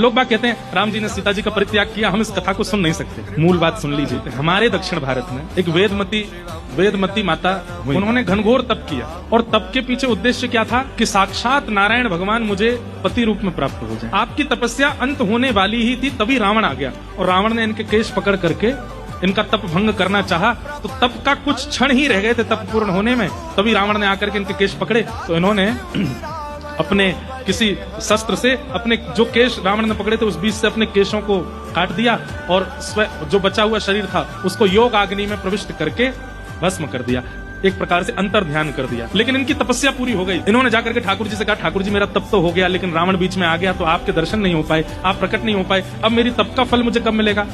लोग बात कहते हैं राम जी ने सीता जी का परित्याग किया, हम इस कथा को सुन नहीं सकते। मूल बात सुन लीजिए। हमारे दक्षिण भारत में एक वेदमती माता, उन्होंने घनघोर तप किया और तप के पीछे उद्देश्य क्या था कि साक्षात नारायण भगवान मुझे पति रूप में प्राप्त हो जाए। आपकी तपस्या अंत होने वाली ही थी, तभी रावण आ गया और रावण ने इनके केश पकड़ करके इनका तप भंग करना चाहा। तो तप का कुछ क्षण ही रह गए थे तप पूर्ण होने में, तभी रावण ने आकर के इनके केश पकड़े। तो इन्होंने अपने किसी शस्त्र से अपने जो केश रावण ने पकड़े थे उस बीच से अपने केशों को काट दिया और जो बचा हुआ शरीर था उसको योग अग्नि में प्रविष्ट करके भस्म कर दिया, एक प्रकार से अंतर ध्यान कर दिया। लेकिन इनकी तपस्या पूरी हो गई। इन्होंने जाकर के ठाकुर जी से कहा, ठाकुर जी मेरा तप तो हो गया, लेकिन रावण बीच में आ गया तो आपके दर्शन नहीं हो पाए, आप प्रकट नहीं हो पाए, अब मेरी तप का फल मुझे कब मिलेगा?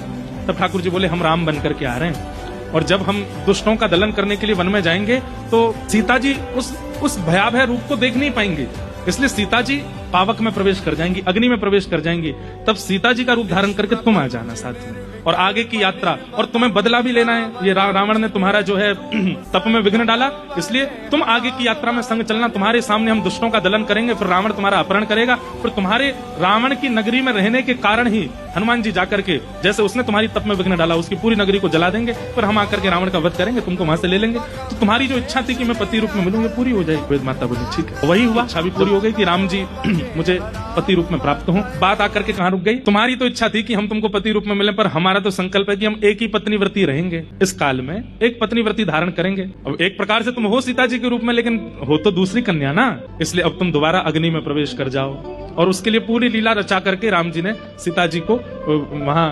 तब ठाकुर जी बोले, हम राम बन करके आ रहे हैं और जब हम दुष्टों का दलन करने के लिए वन में जाएंगे तो सीता जी उस भयावह रूप को देख नहीं पाएंगे, इसलिए सीता जी पावक में प्रवेश कर जाएंगी, अग्नि में प्रवेश कर जाएंगी। तब सीता जी का रूप धारण करके तुम आ जाना साथ में और आगे की यात्रा, और तुम्हें बदला भी लेना है। ये रावण ने तुम्हारा जो है तप में विघ्न डाला, इसलिए तुम आगे की यात्रा में संग चलना। तुम्हारे सामने हम दुष्टों का दलन करेंगे, फिर रावण तुम्हारा अपहरण करेगा, फिर तुम्हारे रावण की नगरी में रहने के कारण ही हनुमान जी जाकर के, जैसे उसने तुम्हारी तप में विघ्न डाला, उसकी पूरी नगरी को जला देंगे, फिर हम आकर के रावण का वध करेंगे, तुमको वहां से ले लेंगे। तो तुम्हारी जो इच्छा थी कि मैं पति रूप में मिलूंगी पूरी हो जाएगी। वेद माता बोली ठीक है। वही हुआ, इच्छा भी पूरी हो गई कि राम जी मुझे पति रूप में प्राप्त हो। बात आकर के कहां रुक गई? तुम्हारी तो इच्छा थी कि हम तुमको पति रूप में मिलें, पर हमारा तो संकल्प है कि हम एक ही पत्नी व्रती रहेंगे, इस काल में एक पत्नी व्रती धारण करेंगे। अब एक प्रकार से तुम हो सीता जी के रूप में, लेकिन हो तो दूसरी कन्या ना, इसलिए अब तुम दोबारा अग्नि में प्रवेश कर जाओ। और उसके लिए पूरी लीला रचा करके राम जी ने सीता जी को वहां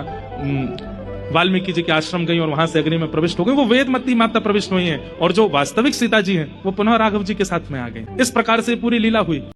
वाल्मीकि जी के आश्रम गई और वहां से अग्नि में प्रविष्ट हो गई। वो वेदमती माता प्रविष्ट हुई है और जो वास्तविक सीता जी हैं वो पुनः राघव जी के साथ में आ गई। इस प्रकार से पूरी लीला हुई।